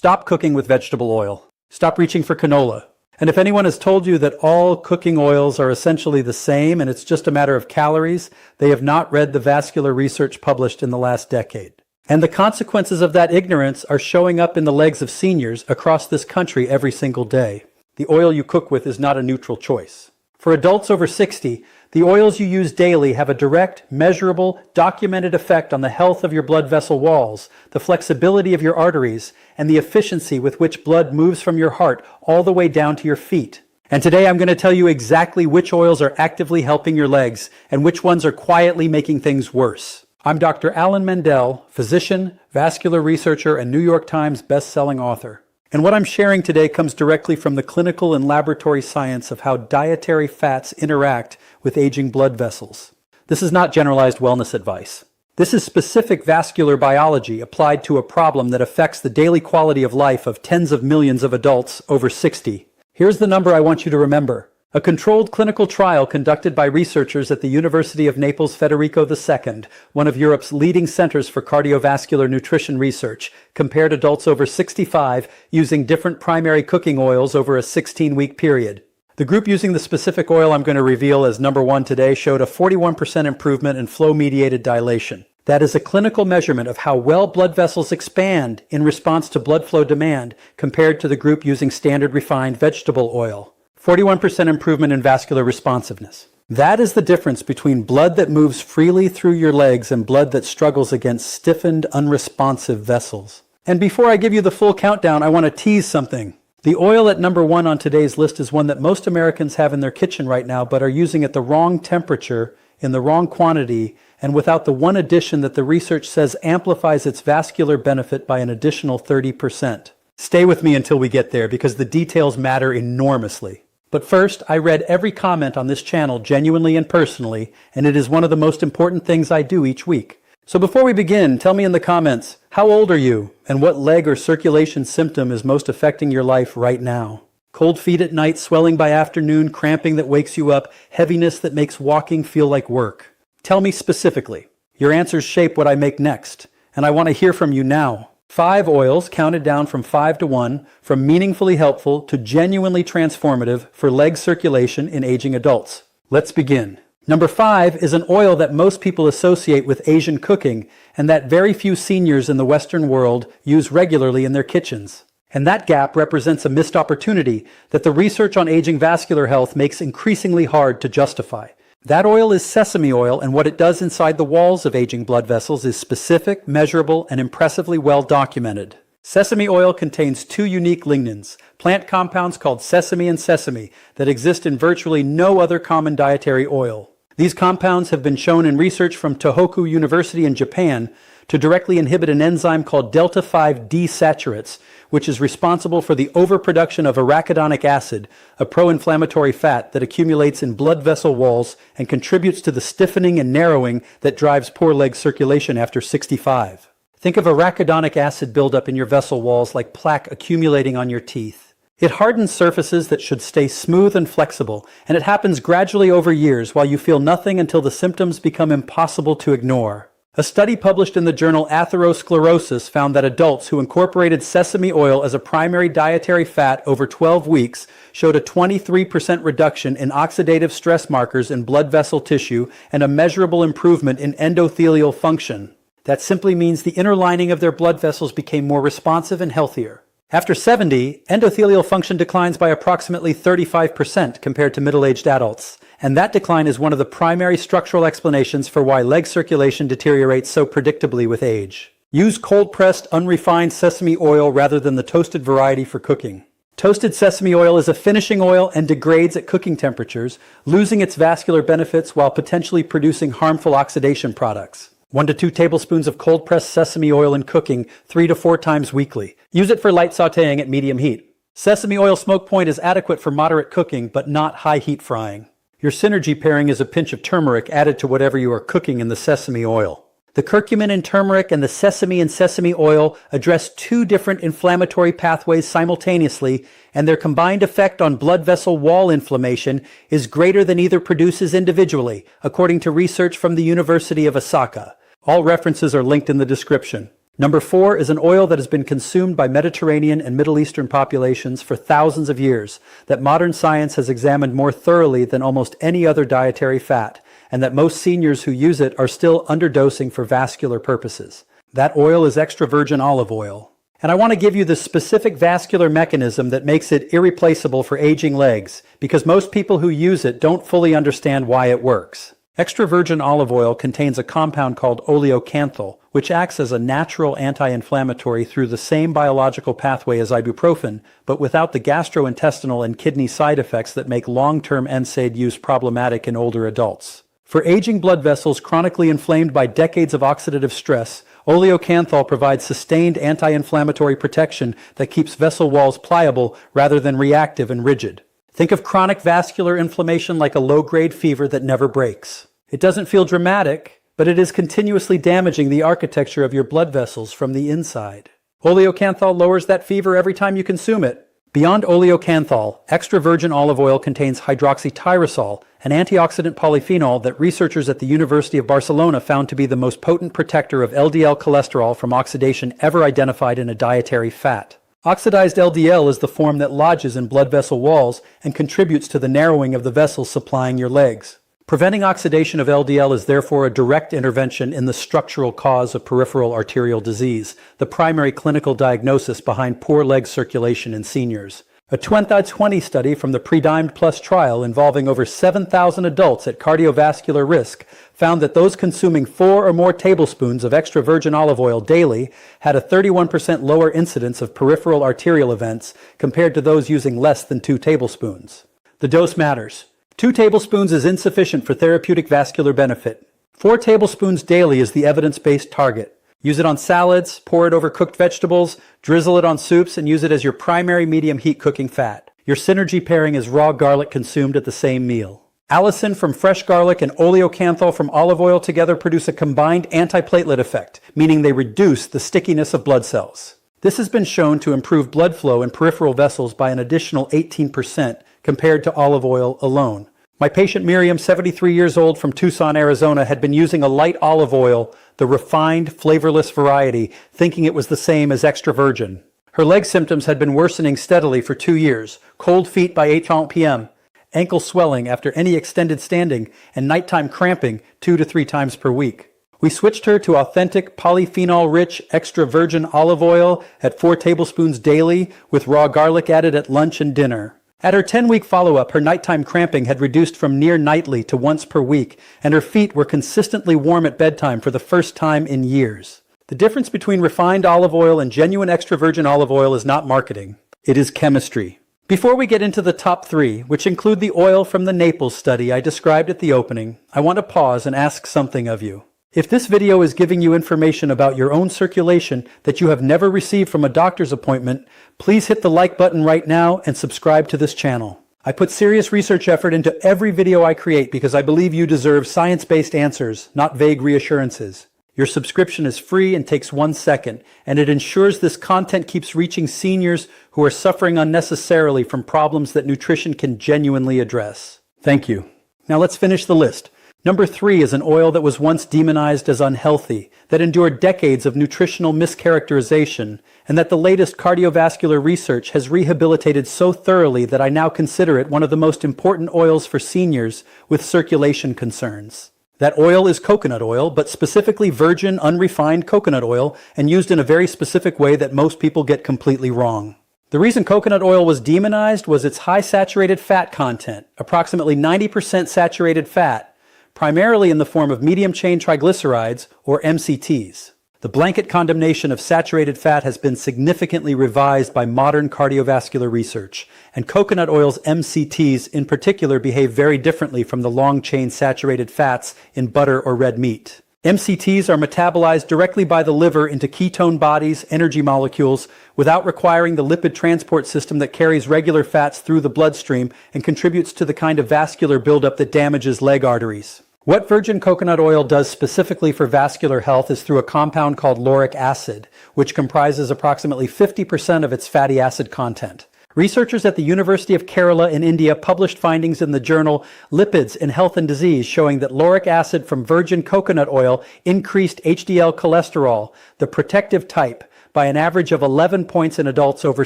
Stop cooking with vegetable oil. Stop reaching for canola. And if anyone has told you that all cooking oils are essentially the same and it's just a matter of calories, they have not read the vascular research published in the last decade. And the consequences of that ignorance are showing up in the legs of seniors across this country every single day. The oil you cook with is not a neutral choice. For adults over 60, the oils you use daily have a direct, measurable, documented effect on the health of your blood vessel walls, the flexibility of your arteries, and the efficiency with which blood moves from your heart all the way down to your feet. And today I'm going to tell you exactly which oils are actively helping your legs and which ones are quietly making things worse. I'm Dr. Alan Mandell, physician, vascular researcher, and New York Times best-selling author. And what I'm sharing today comes directly from the clinical and laboratory science of how dietary fats interact with aging blood vessels. This is not generalized wellness advice. This is specific vascular biology applied to a problem that affects the daily quality of life of tens of millions of adults over 60. Here's the number I want you to remember. A controlled clinical trial conducted by researchers at the University of Naples Federico II, one of Europe's leading centers for cardiovascular nutrition research, compared adults over 65 using different primary cooking oils over a 16-week period. The group using the specific oil I'm going to reveal as number 1 today showed a 41% improvement in flow-mediated dilation. That is a clinical measurement of how well blood vessels expand in response to blood flow demand compared to the group using standard refined vegetable oil. 41% improvement in vascular responsiveness. That is the difference between blood that moves freely through your legs and blood that struggles against stiffened, unresponsive vessels. And before I give you the full countdown, I want to tease something. The oil at number 1 on today's list is one that most Americans have in their kitchen right now, but are using at the wrong temperature, in the wrong quantity, and without the one addition that the research says amplifies its vascular benefit by an additional 30%. Stay with me until we get there, because the details matter enormously. But first, I read every comment on this channel genuinely and personally, and it is one of the most important things I do each week. So before we begin, tell me in the comments, how old are you, and what leg or circulation symptom is most affecting your life right now? Cold feet at night, swelling by afternoon, cramping that wakes you up, heaviness that makes walking feel like work. Tell me specifically. Your answers shape what I make next, and I want to hear from you now. 5 oils, counted down from 5 to 1, from meaningfully helpful to genuinely transformative for leg circulation in aging adults. Let's begin. Number 5 is an oil that most people associate with Asian cooking and that very few seniors in the Western world use regularly in their kitchens. And that gap represents a missed opportunity that the research on aging vascular health makes increasingly hard to justify. That oil is sesame oil, and what it does inside the walls of aging blood vessels is specific, measurable, and impressively well documented. Sesame oil contains 2 unique lignins, plant compounds called sesame and sesame, that exist in virtually no other common dietary oil. These compounds have been shown in research from Tohoku University in Japan to directly inhibit an enzyme called delta-5 desaturates, which is responsible for the overproduction of arachidonic acid, a pro-inflammatory fat that accumulates in blood vessel walls and contributes to the stiffening and narrowing that drives poor leg circulation after 65. Think of arachidonic acid buildup in your vessel walls like plaque accumulating on your teeth. It hardens surfaces that should stay smooth and flexible, and it happens gradually over years while you feel nothing until the symptoms become impossible to ignore. A study published in the journal Atherosclerosis found that adults who incorporated sesame oil as a primary dietary fat over 12 weeks showed a 23% reduction in oxidative stress markers in blood vessel tissue and a measurable improvement in endothelial function. That simply means the inner lining of their blood vessels became more responsive and healthier. After 70, endothelial function declines by approximately 35% compared to middle-aged adults, and that decline is one of the primary structural explanations for why leg circulation deteriorates so predictably with age. Use cold-pressed, unrefined sesame oil rather than the toasted variety for cooking. Toasted sesame oil is a finishing oil and degrades at cooking temperatures, losing its vascular benefits while potentially producing harmful oxidation products. 1 to 2 tablespoons of cold-pressed sesame oil in cooking 3 to 4 times weekly. Use it for light sautéing at medium heat. Sesame oil smoke point is adequate for moderate cooking, but not high heat frying. Your synergy pairing is a pinch of turmeric added to whatever you are cooking in the sesame oil. The curcumin in turmeric and the sesame in sesame oil address 2 different inflammatory pathways simultaneously, and their combined effect on blood vessel wall inflammation is greater than either produces individually, according to research from the University of Osaka. All references are linked in the description. Number 4 is an oil that has been consumed by Mediterranean and Middle Eastern populations for thousands of years, that modern science has examined more thoroughly than almost any other dietary fat, and that most seniors who use it are still underdosing for vascular purposes. That oil is extra virgin olive oil. And I want to give you the specific vascular mechanism that makes it irreplaceable for aging legs, because most people who use it don't fully understand why it works. Extra virgin olive oil contains a compound called oleocanthal, which acts as a natural anti-inflammatory through the same biological pathway as ibuprofen, but without the gastrointestinal and kidney side effects that make long-term NSAID use problematic in older adults. For aging blood vessels chronically inflamed by decades of oxidative stress, oleocanthal provides sustained anti-inflammatory protection that keeps vessel walls pliable rather than reactive and rigid. Think of chronic vascular inflammation like a low-grade fever that never breaks. It doesn't feel dramatic, but it is continuously damaging the architecture of your blood vessels from the inside. Oleocanthal lowers that fever every time you consume it. Beyond oleocanthal, extra virgin olive oil contains hydroxytyrosol, an antioxidant polyphenol that researchers at the University of Barcelona found to be the most potent protector of LDL cholesterol from oxidation ever identified in a dietary fat. Oxidized LDL is the form that lodges in blood vessel walls and contributes to the narrowing of the vessels supplying your legs. Preventing oxidation of LDL is therefore a direct intervention in the structural cause of peripheral arterial disease, the primary clinical diagnosis behind poor leg circulation in seniors. A 2020 study from the Predimed Plus trial involving over 7,000 adults at cardiovascular risk found that those consuming 4 or more tablespoons of extra virgin olive oil daily had a 31% lower incidence of peripheral arterial events compared to those using less than 2 tablespoons. The dose matters. 2 tablespoons is insufficient for therapeutic vascular benefit. 4 tablespoons daily is the evidence-based target. Use it on salads, pour it over cooked vegetables, drizzle it on soups, and use it as your primary medium heat cooking fat. Your synergy pairing is raw garlic consumed at the same meal. Allicin from fresh garlic and oleocanthal from olive oil together produce a combined antiplatelet effect, meaning they reduce the stickiness of blood cells. This has been shown to improve blood flow in peripheral vessels by an additional 18% compared to olive oil alone. My patient Miriam, 73 years old from Tucson, Arizona, had been using a light olive oil, the refined, flavorless variety, thinking it was the same as extra virgin. Her leg symptoms had been worsening steadily for 2 years, cold feet by 8 p.m., ankle swelling after any extended standing, and nighttime cramping 2 to 3 times per week. We switched her to authentic polyphenol-rich extra virgin olive oil at 4 tablespoons daily with raw garlic added at lunch and dinner. At her 10-week follow-up, her nighttime cramping had reduced from near nightly to once per week, and her feet were consistently warm at bedtime for the first time in years. The difference between refined olive oil and genuine extra virgin olive oil is not marketing. It is chemistry. Before we get into the top 3, which include the oil from the Naples study I described at the opening, I want to pause and ask something of you. If this video is giving you information about your own circulation that you have never received from a doctor's appointment, please hit the like button right now and subscribe to this channel. I put serious research effort into every video I create because I believe you deserve science-based answers, not vague reassurances. Your subscription is free and takes 1 second, and it ensures this content keeps reaching seniors who are suffering unnecessarily from problems that nutrition can genuinely address. Thank you. Now let's finish the list. Number 3 is an oil that was once demonized as unhealthy, that endured decades of nutritional mischaracterization, and that the latest cardiovascular research has rehabilitated so thoroughly that I now consider it one of the most important oils for seniors with circulation concerns. That oil is coconut oil, but specifically virgin, unrefined coconut oil, and used in a very specific way that most people get completely wrong. The reason coconut oil was demonized was its high saturated fat content, approximately 90% saturated fat, primarily in the form of medium-chain triglycerides, or MCTs. The blanket condemnation of saturated fat has been significantly revised by modern cardiovascular research, and coconut oil's MCTs in particular behave very differently from the long-chain saturated fats in butter or red meat. MCTs are metabolized directly by the liver into ketone bodies, energy molecules, without requiring the lipid transport system that carries regular fats through the bloodstream and contributes to the kind of vascular buildup that damages leg arteries. What virgin coconut oil does specifically for vascular health is through a compound called lauric acid, which comprises approximately 50% of its fatty acid content. Researchers at the University of Kerala in India published findings in the journal Lipids in Health and Disease showing that lauric acid from virgin coconut oil increased HDL cholesterol, the protective type, by an average of 11 points in adults over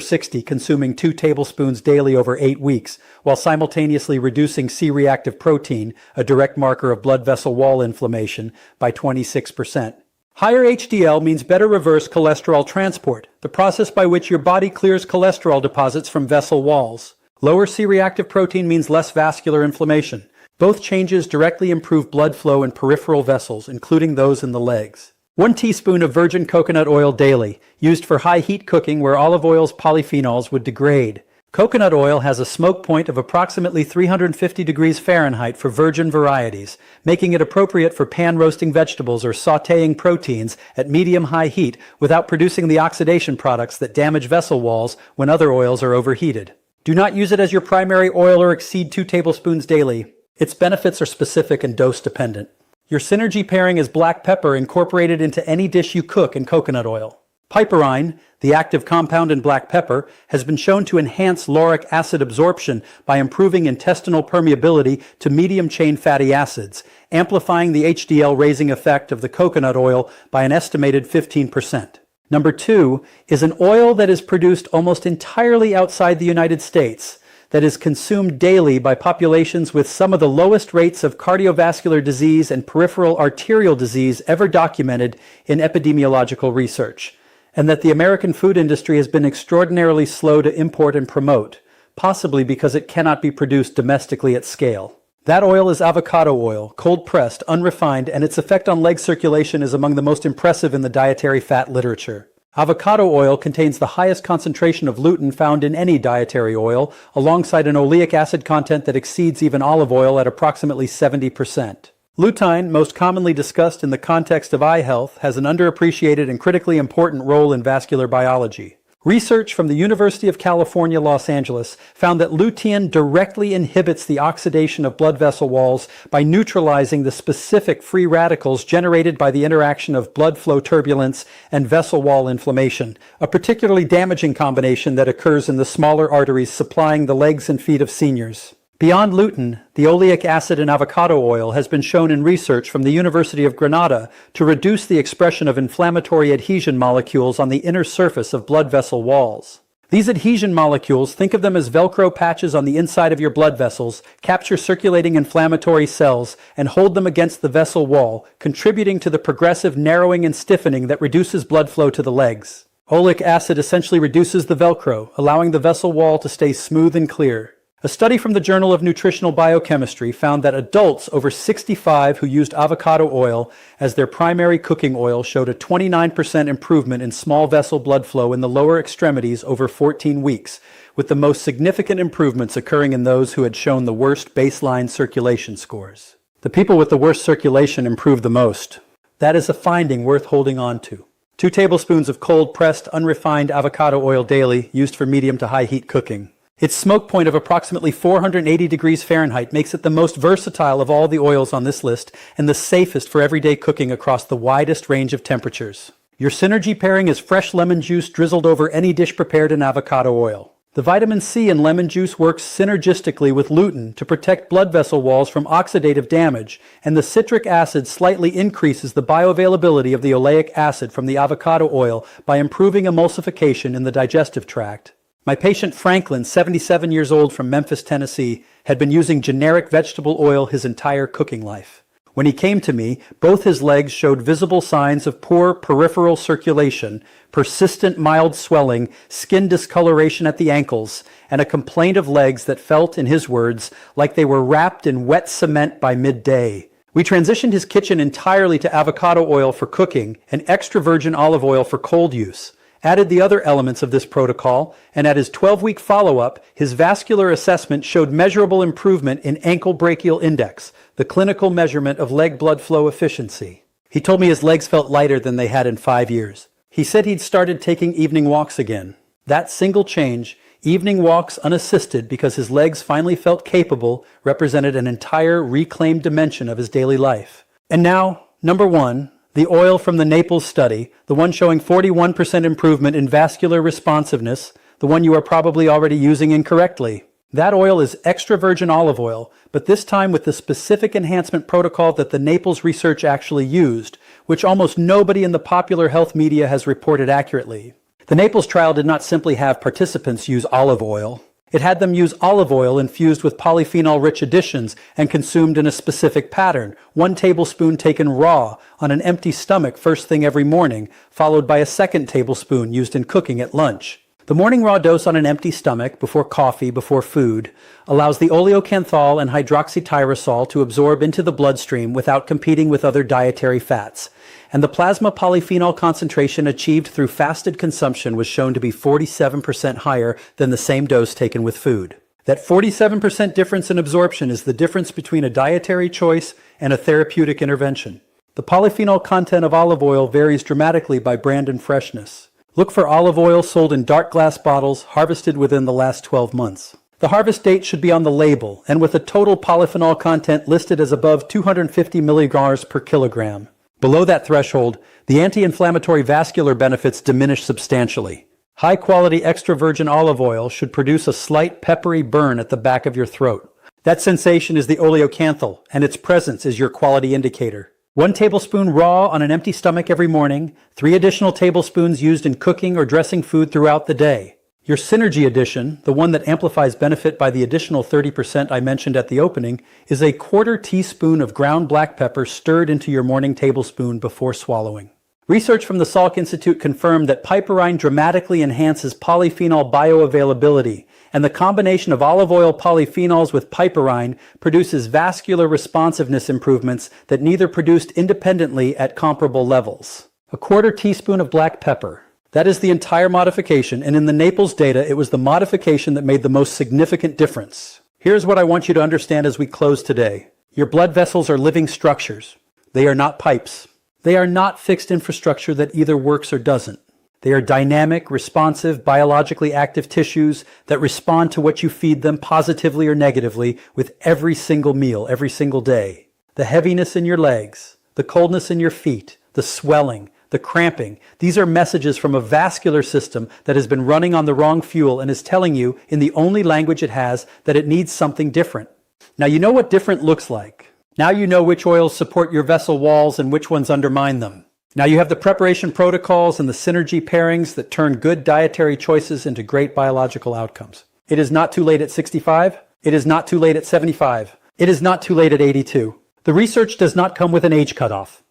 60 consuming 2 tablespoons daily over 8 weeks, while simultaneously reducing C-reactive protein, a direct marker of blood vessel wall inflammation, by 26%. Higher HDL means better reverse cholesterol transport, the process by which your body clears cholesterol deposits from vessel walls. Lower C-reactive protein means less vascular inflammation. Both changes directly improve blood flow in peripheral vessels, including those in the legs. 1 teaspoon of virgin coconut oil daily, used for high heat cooking where olive oil's polyphenols would degrade. Coconut oil has a smoke point of approximately 350 degrees Fahrenheit for virgin varieties, making it appropriate for pan-roasting vegetables or sautéing proteins at medium-high heat without producing the oxidation products that damage vessel walls when other oils are overheated. Do not use it as your primary oil or exceed 2 tablespoons daily. Its benefits are specific and dose-dependent. Your synergy pairing is black pepper incorporated into any dish you cook in coconut oil. Piperine, the active compound in black pepper, has been shown to enhance lauric acid absorption by improving intestinal permeability to medium-chain fatty acids, amplifying the HDL raising effect of the coconut oil by an estimated 15%. Number 2 is an oil that is produced almost entirely outside the United States, that is consumed daily by populations with some of the lowest rates of cardiovascular disease and peripheral arterial disease ever documented in epidemiological research, and that the American food industry has been extraordinarily slow to import and promote, possibly because it cannot be produced domestically at scale. That oil is avocado oil, cold-pressed, unrefined, and its effect on leg circulation is among the most impressive in the dietary fat literature. Avocado oil contains the highest concentration of lutein found in any dietary oil, alongside an oleic acid content that exceeds even olive oil at approximately 70%. Lutein, most commonly discussed in the context of eye health, has an underappreciated and critically important role in vascular biology. Research from the University of California, Los Angeles found that lutein directly inhibits the oxidation of blood vessel walls by neutralizing the specific free radicals generated by the interaction of blood flow turbulence and vessel wall inflammation, a particularly damaging combination that occurs in the smaller arteries supplying the legs and feet of seniors. Beyond lutein, the oleic acid in avocado oil has been shown in research from the University of Granada to reduce the expression of inflammatory adhesion molecules on the inner surface of blood vessel walls. These adhesion molecules, think of them as Velcro patches on the inside of your blood vessels, capture circulating inflammatory cells and hold them against the vessel wall, contributing to the progressive narrowing and stiffening that reduces blood flow to the legs. Oleic acid essentially reduces the Velcro, allowing the vessel wall to stay smooth and clear. A study from the Journal of Nutritional Biochemistry found that adults over 65 who used avocado oil as their primary cooking oil showed a 29% improvement in small vessel blood flow in the lower extremities over 14 weeks, with the most significant improvements occurring in those who had shown the worst baseline circulation scores. The people with the worst circulation improved the most. That is a finding worth holding on to. 2 tablespoons of cold-pressed, unrefined avocado oil daily, used for medium to high heat cooking. Its smoke point of approximately 480 degrees Fahrenheit makes it the most versatile of all the oils on this list and the safest for everyday cooking across the widest range of temperatures. Your synergy pairing is fresh lemon juice drizzled over any dish prepared in avocado oil. The vitamin C in lemon juice works synergistically with lutein to protect blood vessel walls from oxidative damage, and the citric acid slightly increases the bioavailability of the oleic acid from the avocado oil by improving emulsification in the digestive tract. My patient Franklin, 77 years old from Memphis, Tennessee, had been using generic vegetable oil his entire cooking life. When he came to me, both his legs showed visible signs of poor peripheral circulation, persistent mild swelling, skin discoloration at the ankles, and a complaint of legs that felt, in his words, like they were wrapped in wet cement by midday. We transitioned his kitchen entirely to avocado oil for cooking and extra virgin olive oil for cold use, added the other elements of this protocol, and at his 12-week follow-up, his vascular assessment showed measurable improvement in ankle brachial index, the clinical measurement of leg blood flow efficiency. He told me his legs felt lighter than they had in 5 years. He said he'd started taking evening walks again. That single change, evening walks unassisted because his legs finally felt capable, represented an entire reclaimed dimension of his daily life. And now, number 1, the oil from the Naples study, the one showing 41% improvement in vascular responsiveness, the the one you are probably already using incorrectly. That oil is extra virgin olive oil, but this time with the specific enhancement protocol that the Naples research actually used, which almost nobody in the popular health media has reported accurately. The Naples trial did not simply have participants use olive oil. It had them use olive oil infused with polyphenol-rich additions and consumed in a specific pattern, 1 tablespoon taken raw on an empty stomach first thing every morning, followed by a 2nd tablespoon used in cooking at lunch. The morning raw dose on an empty stomach, before coffee, before food, allows the oleocanthal and hydroxytyrosol to absorb into the bloodstream without competing with other dietary fats. And the plasma polyphenol concentration achieved through fasted consumption was shown to be 47% higher than the same dose taken with food. That 47% difference in absorption is the difference between a dietary choice and a therapeutic intervention. The polyphenol content of olive oil varies dramatically by brand and freshness. Look for olive oil sold in dark glass bottles harvested within the last 12 months. The harvest date should be on the label and with a total polyphenol content listed as above 250 milligrams per kilogram. Below that threshold, the anti-inflammatory vascular benefits diminish substantially. High-quality extra virgin olive oil should produce a slight peppery burn at the back of your throat. That sensation is the oleocanthal, and its presence is your quality indicator. 1 tablespoon raw on an empty stomach every morning, 3 additional tablespoons used in cooking or dressing food throughout the day. Your Synergy addition, the one that amplifies benefit by the additional 30% I mentioned at the opening, is a 1/4 teaspoon of ground black pepper stirred into your morning tablespoon before swallowing. Research from the Salk Institute confirmed that piperine dramatically enhances polyphenol bioavailability, and the combination of olive oil polyphenols with piperine produces vascular responsiveness improvements that neither produced independently at comparable levels. A 1/4 teaspoon of black pepper. That is the entire modification, and in the Naples data, it was the modification that made the most significant difference. Here's what I want you to understand as we close today. Your blood vessels are living structures. They are not pipes. They are not fixed infrastructure that either works or doesn't. They are dynamic, responsive, biologically active tissues that respond to what you feed them positively or negatively with every single meal, every single day. The heaviness in your legs, the coldness in your feet, the swelling, the cramping, these are messages from a vascular system that has been running on the wrong fuel and is telling you, in the only language it has, that it needs something different. Now you know what different looks like. Now you know which oils support your vessel walls and which ones undermine them. Now you have the preparation protocols and the synergy pairings that turn good dietary choices into great biological outcomes. It is not too late at 65. It is not too late at 75. It is not too late at 82. The research does not come with an age cutoff.